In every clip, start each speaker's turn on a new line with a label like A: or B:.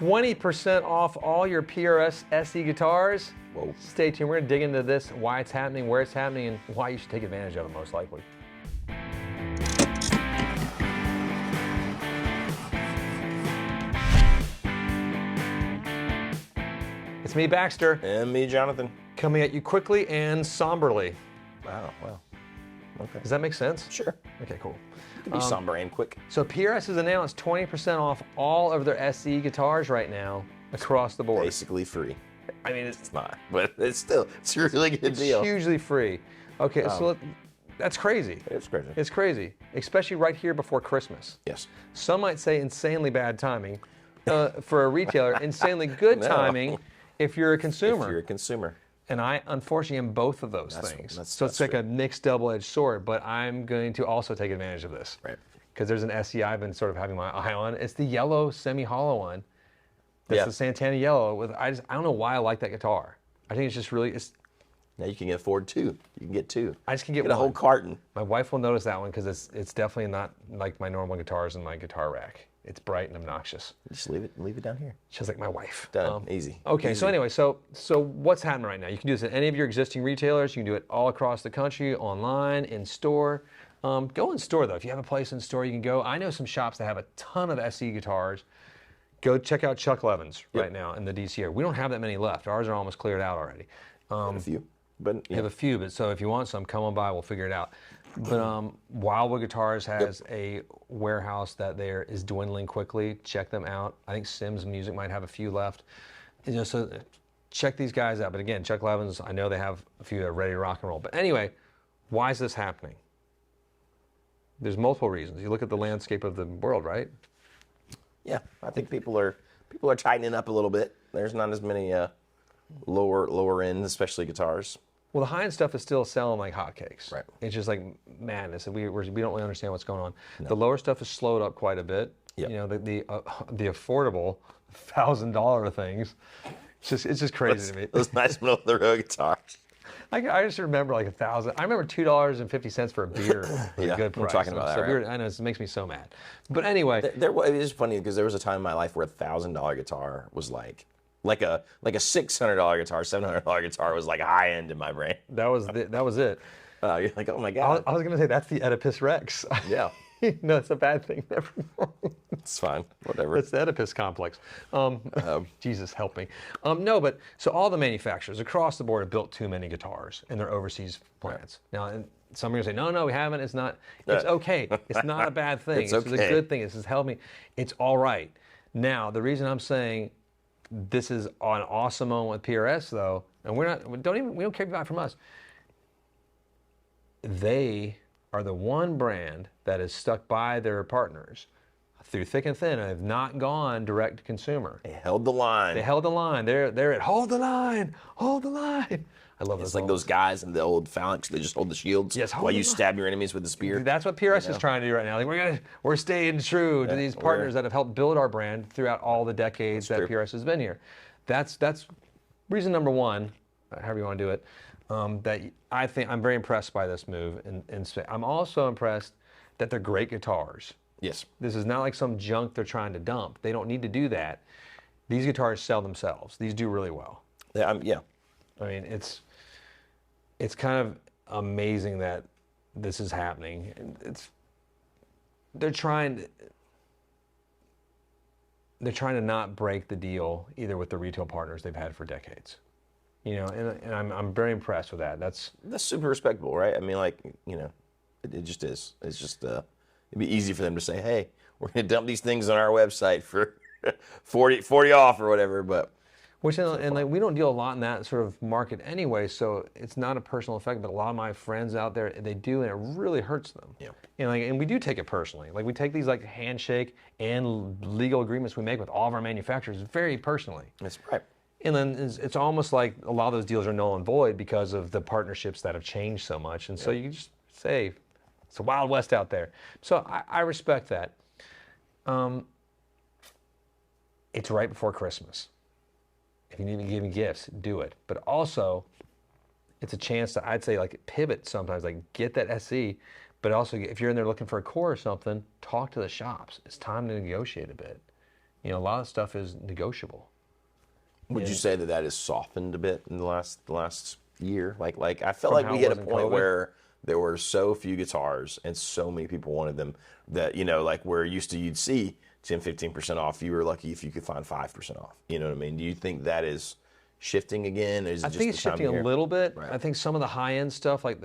A: 20% off all your PRS SE guitars.
B: Whoa.
A: Stay tuned. We're going to dig into this, why it's happening, where it's happening, and why you should take advantage of it most likely. It's me, Baxter.
B: And me, Jonathan.
A: Coming at you quickly and somberly.
B: Wow, wow. Okay.
A: Does that make sense?
B: Sure.
A: Okay, cool.
B: You can be somber and quick.
A: So PRS has announced 20% off all of their SE guitars right now across the board.
B: Basically free.
A: I mean,
B: It's not, but it's a really good deal.
A: hugely free. Okay, so that's crazy.
B: It's crazy.
A: It's crazy, especially right here before Christmas.
B: Yes.
A: Some might say insanely bad timing for a retailer, insanely good
B: No.
A: timing if you're a consumer.
B: If you're a consumer.
A: And I, unfortunately, am both of those things.
B: that's-
A: So it's
B: that's
A: like a mixed double-edged sword, but I'm going to also take advantage of this.
B: Right.
A: Because there's an SE I've been sort of having my eye on. It's the yellow semi-hollow one. That's
B: Yeah.
A: the Santana yellow. I don't know why I like that guitar. I think it's just really,
B: Now you can afford two. You can get two.
A: I just can get
B: a whole
A: one.
B: carton.
A: My wife will notice that one because it's definitely not like my normal guitars in my guitar rack. It's bright and obnoxious.
B: Just leave it down here.
A: She's like my wife.
B: Done. Easy.
A: Okay,
B: Easy.
A: so anyway, so what's happening right now? You can do this at any of your existing retailers. You can do it all across the country, online, in store. Go in store though. If you have a place in store, you can go. I know some shops that have a ton of SE guitars. Go check out Chuck Levin's right now in the DC area. We don't have that many left. Ours are almost cleared out already.
B: A few. But
A: We have a few, but so if you want some, come on by. We'll figure it out. But Wildwood Guitars has a warehouse that there is dwindling quickly. Check them out. I think Sims Music might have a few left. You know, so check these guys out. But again, Chuck Levin's, I know they have a few that are ready to rock and roll. But anyway, why is this happening? There's multiple reasons. You look at the landscape of the world, right?
B: yeah, I think people are tightening up a little bit. There's not as many lower end, especially guitars.
A: Well, the high-end stuff is still selling like hotcakes.
B: Right.
A: It's just like madness, and we don't really understand what's going on. The lower stuff has slowed up quite a bit.
B: Yep.
A: You know, the affordable $1,000 things. It's just crazy to me.
B: Those nice middle of the road guitars.
A: I just remember like $1,000. I remember $2.50 for a beer. Was
B: Yeah,
A: a good
B: we're
A: price.
B: talking about that,
A: So
B: right?
A: I know it makes me so mad. But anyway,
B: It is funny because there was a time in my life where $1,000 guitar was like a $600 guitar, $700 guitar was like high end in my brain.
A: that was it.
B: You're like, oh my god.
A: I was gonna say that's the Oedipus Rex.
B: Yeah,
A: No, it's a bad thing. Never mind.
B: it's fine. Whatever.
A: It's the Oedipus complex. Jesus help me. No, but so all the manufacturers across the board have built too many guitars in their overseas plants. Now, and some are going to say, no, we haven't. It's not. It's okay. It's not a bad thing.
B: It's
A: a
B: okay.
A: good thing. This is helping. It's all right. Now, the reason I'm saying this is an awesome moment with PRS, though, and we don't care about it from us. They are the one brand that is stuck by their partners through thick and thin and have not gone direct to consumer.
B: They held the line.
A: They held the line. They're at hold the line, hold the line. I love
B: It's
A: those.
B: like those guys in the old phalanx. They just hold the shields
A: Yes, hold
B: while
A: the
B: you
A: line.
B: stab your enemies with the spear.
A: That's what PRS is trying to do right now. Like we're staying true to these partners that have helped build our brand throughout all the decades that
B: true.
A: PRS has been here. That's reason number one, however you want to do it. That I think I'm very impressed by this move, and I'm also impressed that they're great guitars.
B: Yes.
A: This is not like some junk they're trying to dump. They don't need to do that. These guitars sell themselves. These do really well.
B: Yeah.
A: I mean, it's kind of amazing that this is happening. They're trying to not break the deal either with the retail partners they've had for decades. You know, and I'm very impressed with that. That's
B: super respectable, right? I mean, like, you know, it just is. It's just it'd be easy for them to say, hey, we're going to dump these things on our website for 40 off or whatever, but
A: which and like we don't deal a lot in that sort of market anyway, so it's not a personal effect. But a lot of my friends out there, they do, and it really hurts them.
B: Yeah.
A: And we do take it personally. Like we take these like handshake and legal agreements we make with all of our manufacturers very personally.
B: that's right.
A: And then it's almost like a lot of those deals are null and void because of the partnerships that have changed so much. And so you just say, it's a Wild West out there. So I respect that. It's right before Christmas. If you need to give me gifts, do it. But also, it's a chance to, I'd say, like pivot sometimes, like get that SE, but also if you're in there looking for a core or something, talk to the shops. It's time to negotiate a bit. You know, a lot of stuff is negotiable.
B: Would you say that has softened a bit in the last year? Like I felt
A: From
B: like
A: how
B: we
A: it
B: hit a
A: was in
B: point
A: COVID?
B: where there were so few guitars and so many people wanted them that, you know, like where used to you'd see 10, 15% off. You were lucky if you could find 5% off. You know what I mean? Do you think that is shifting again? Or is it
A: I
B: just
A: think it's
B: the time
A: shifting
B: of
A: a
B: year?
A: little bit.
B: Right.
A: I think some of the high end stuff, like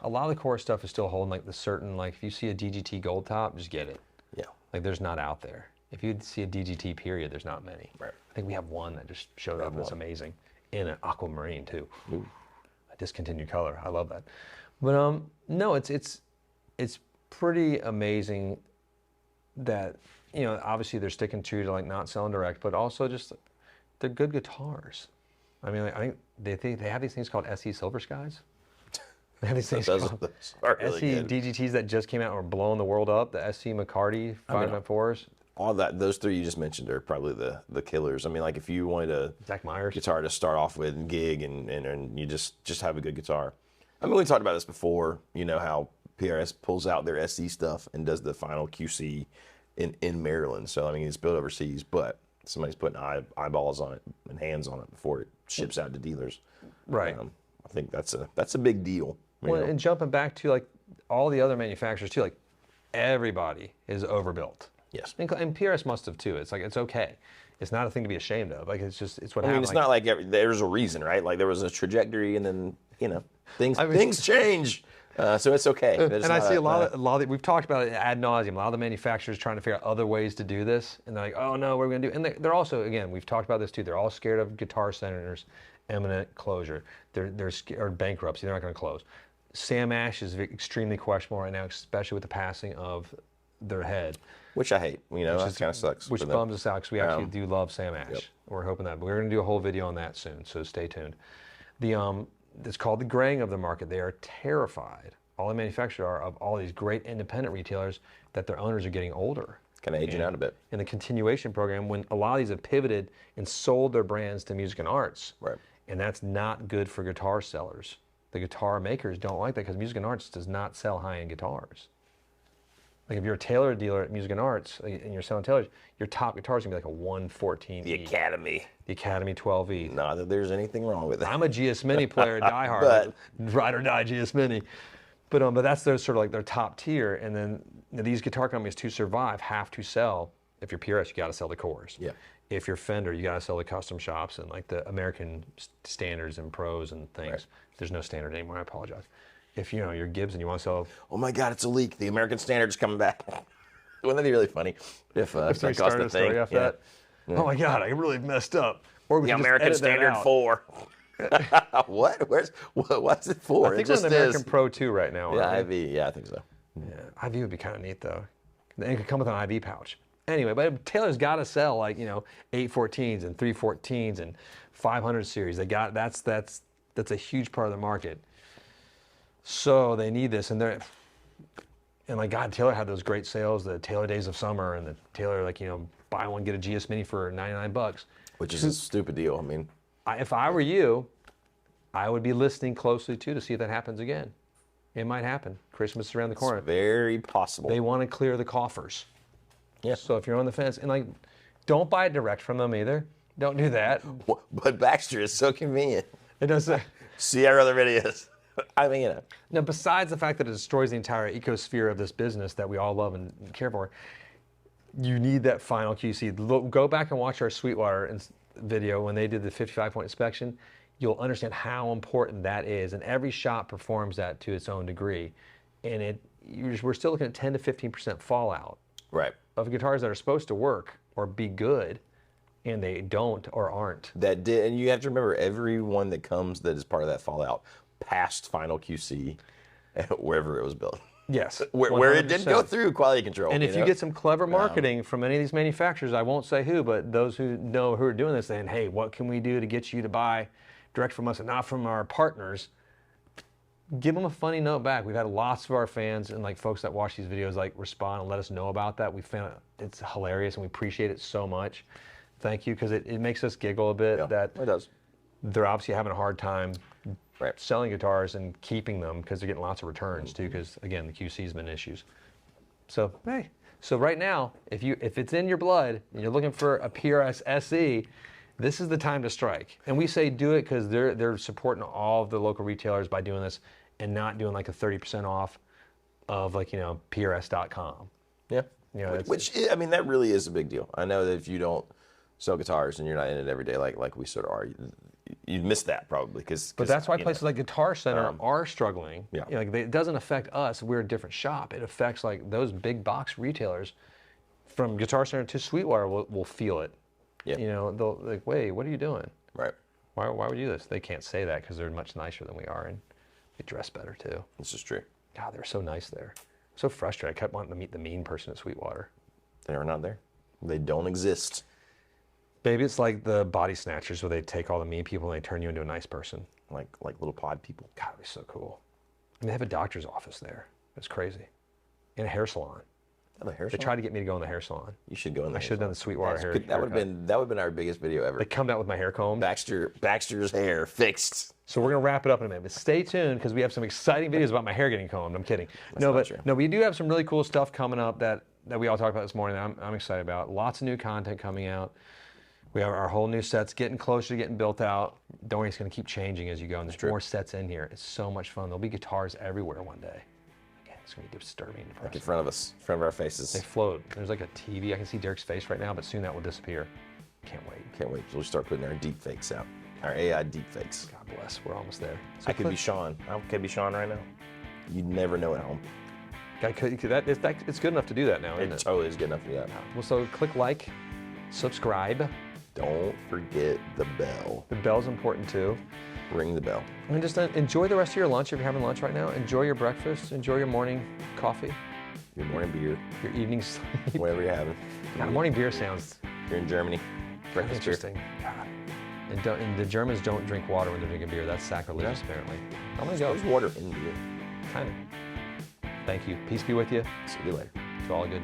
A: a lot of the core stuff, is still holding. Like the certain, like if you see a DGT Gold Top, just get it.
B: Yeah.
A: Like there's not out there. If you see a DGT period, there's not many.
B: Right.
A: I think we have one that just showed up and it's amazing, in an aquamarine too. A discontinued color. I love that. But no, it's pretty amazing that, you know, obviously they're sticking true to like not selling direct, but also just they're good guitars. I mean, I think they have these things called SE Silver Skies. They have these things
B: Those
A: called
B: are really
A: SE
B: good.
A: DGTs that just came out and were blowing the world up. The SC McCarty 594s.
B: All that, those three you just mentioned are probably the killers. I mean, like if you wanted a
A: Zach Myers.
B: guitar to start off with and gig and you just have a good guitar. I mean, we talked about this before, you know, how PRS pulls out their SC stuff and does the final QC in Maryland. So, I mean, it's built overseas, but somebody's putting eyeballs on it and hands on it before it ships out to dealers.
A: Right.
B: I think that's a big deal. you
A: Well,
B: know.
A: and jumping back to like all the other manufacturers too, like everybody is overbuilt.
B: Yes.
A: And PRS must have too. It's like, it's okay. It's not a thing to be ashamed of. Like, it's just, it's what
B: I mean,
A: happened.
B: it's
A: Like,
B: not like there's a reason, right? Like there was a trajectory, and then you know things
A: I mean-
B: things change, so it's okay. It's
A: and I
B: not
A: see a lot of, we've talked about it ad nauseum. A lot of the manufacturers trying to figure out other ways to do this, and they're like, oh no, what are we gonna do? And they're also, again, we've talked about this too. They're all scared of Guitar Center's imminent closure. They're scared, or bankruptcy. They're not gonna close. Sam Ash is extremely questionable right now, especially with the passing of their head.
B: which I hate. You know, that kind of sucks.
A: Which
B: for them.
A: bums us out because we actually do love Sam Ash.
B: Yep.
A: We're hoping that. But we're going to do a whole video on that soon, so stay tuned. It's called the graying of the market. They are terrified, all the manufacturers are, of all these great independent retailers that their owners are getting older.
B: Kind of aging out a bit.
A: In the continuation program, when a lot of these have pivoted and sold their brands to music and arts.
B: Right.
A: And that's not good for guitar sellers. The guitar makers don't like that because Music and Arts does not sell high-end guitars. Like if you're a Taylor dealer at Music and Arts and you're selling Taylors, your top guitar is gonna be like a 114E.
B: The Academy.
A: The Academy 12E.
B: Not that there's anything wrong with it.
A: I'm a GS Mini player, diehard,
B: But-
A: ride or die GS Mini. But that's their sort of like their top tier. And then these guitar companies to survive have to sell. If you're PRS, you got to sell the cores.
B: Yeah.
A: If you're Fender, you got to sell the custom shops and like the American standards and pros and things.
B: Right.
A: There's no standard anymore. I apologize. If you know you're Gibson, you want to sell.
B: Oh my God, it's a leak. The American Standard's coming back. Wouldn't that be really funny if that
A: Somebody
B: caused
A: started
B: a
A: a story
B: thing?
A: off that. Oh my God, I really messed up. Or we
B: The
A: can just
B: American
A: edit that
B: Standard
A: out.
B: 4. What? What's it for?
A: I think
B: it
A: we're
B: just
A: in the American
B: is.
A: Pro 2 right now.
B: Yeah,
A: aren't we?
B: IV. Yeah, I think so.
A: Yeah, IV would be kind of neat though. And it could come with an IV pouch. Anyway, but Taylor's got to sell like 814s and 314s and 500 series. They got that's a huge part of the market. So they need this, and like God, Taylor had those great sales, the Taylor Days of Summer, and the Taylor buy one get a GS Mini for $99.
B: Which is a stupid deal. I mean,
A: If I were you, I would be listening closely too to see if that happens again. It might happen. Christmas is around the corner.
B: it's very possible.
A: They want to clear the coffers.
B: Yeah.
A: So if you're on the fence, and don't buy it direct from them either. Don't do that.
B: But Baxter is so convenient.
A: It doesn't.
B: See our other videos. I mean,
A: Now, besides the fact that it destroys the entire ecosphere of this business that we all love and care for, you need that final QC. Go back and watch our Sweetwater video when they did the 55-point inspection. You'll understand how important that is, and every shop performs that to its own degree. And we're still looking at 10 to 15% fallout
B: right.
A: of guitars that are supposed to work or be good, and they don't or aren't.
B: That did, and you have to remember everyone that comes that is part of that fallout passed final QC wherever it was built.
A: Yes.
B: Where it didn't go
A: 100%.
B: through quality control.
A: And if you
B: know?
A: get some clever marketing from any of these manufacturers, I won't say who, but those who know who are doing this, saying, hey, what can we do to get you to buy direct from us and not from our partners? Give them a funny note back. We've had lots of our fans and folks that watch these videos respond and let us know about that. We found it's hilarious and we appreciate it so much. Thank you, because it makes us giggle a bit
B: Yeah,
A: that
B: it does.
A: they're obviously having a hard time
B: Right.
A: selling guitars and keeping them because they're getting lots of returns too, because again, the QC's been issues. So, hey, So right now, if it's in your blood and you're looking for a PRS SE, this is the time to strike. And we say do it because they're supporting all of the local retailers by doing this and not doing like a 30% off of like, PRS.com.
B: Yeah.
A: It's-
B: Which I mean, that really is a big deal. I know that if you don't sell guitars and you're not in it every day, like we sort of are, you'd miss that probably.
A: But that's why places like Guitar Center
B: um,
A: are struggling.
B: yeah.
A: It doesn't affect us. We're a different shop. It affects like those big box retailers from Guitar Center to Sweetwater will feel it.
B: Yeah.
A: They'll like, wait, what are you doing?
B: Right.
A: Why would you do this? They can't say that because they're much nicer than we are, and they dress better too.
B: This is true.
A: God, they were so nice there. So frustrated. I kept wanting to meet the mean person at Sweetwater.
B: They are not there. They don't exist.
A: Maybe it's like the Body Snatchers where they take all the mean people and they turn you into a nice person.
B: Like little pod people.
A: God, it'd be so cool. And they have a doctor's office there. It's crazy. And a hair salon.
B: Have a hair
A: They
B: salon?
A: tried to get me to go in the hair salon.
B: You should go in there.
A: I should have done the Sweetwater hair.
B: That would have been our biggest video ever.
A: They come out with my hair comb.
B: Baxter's hair fixed.
A: So we're gonna wrap it up in a minute, but stay tuned because we have some exciting videos about my hair getting combed. I'm kidding.
B: not true.
A: No, we do have some really cool stuff coming up that we all talked about this morning. That I'm excited about. Lots of new content coming out. We have our whole new sets getting closer to getting built out. Don't worry, it's gonna keep changing as you go, and there's more sets in here. It's so much fun. There'll be guitars everywhere one day. Again, it's gonna be disturbing and
B: Like
A: depressing.
B: in front of us, in front of our faces.
A: They float. There's like a TV. I can see Derek's face right now, but soon that will disappear. Can't wait.
B: Can't wait till we start putting our deep fakes out. Our AI deep fakes.
A: God bless. We're almost there. So
B: I could be Sean. I could be Sean right now. You'd never know at home.
A: It's good enough to do that now, isn't
B: It
A: it?
B: totally is good enough for that.
A: Well, so click like, subscribe.
B: Don't forget the bell.
A: The bell's important too.
B: Ring the bell.
A: And just enjoy the rest of your lunch if you're having lunch right now. Enjoy your breakfast. Enjoy your morning coffee,
B: Your morning beer,
A: your evening sleep.
B: whatever you're having.
A: God, morning beer sounds
B: You're in Germany. Breakfast beer.
A: interesting. God. And the Germans don't drink water when they're drinking beer. That's sacrilegious, apparently. I'm gonna go.
B: There's water in beer.
A: Kind of. Thank you. Peace be with you.
B: See you later.
A: It's all good.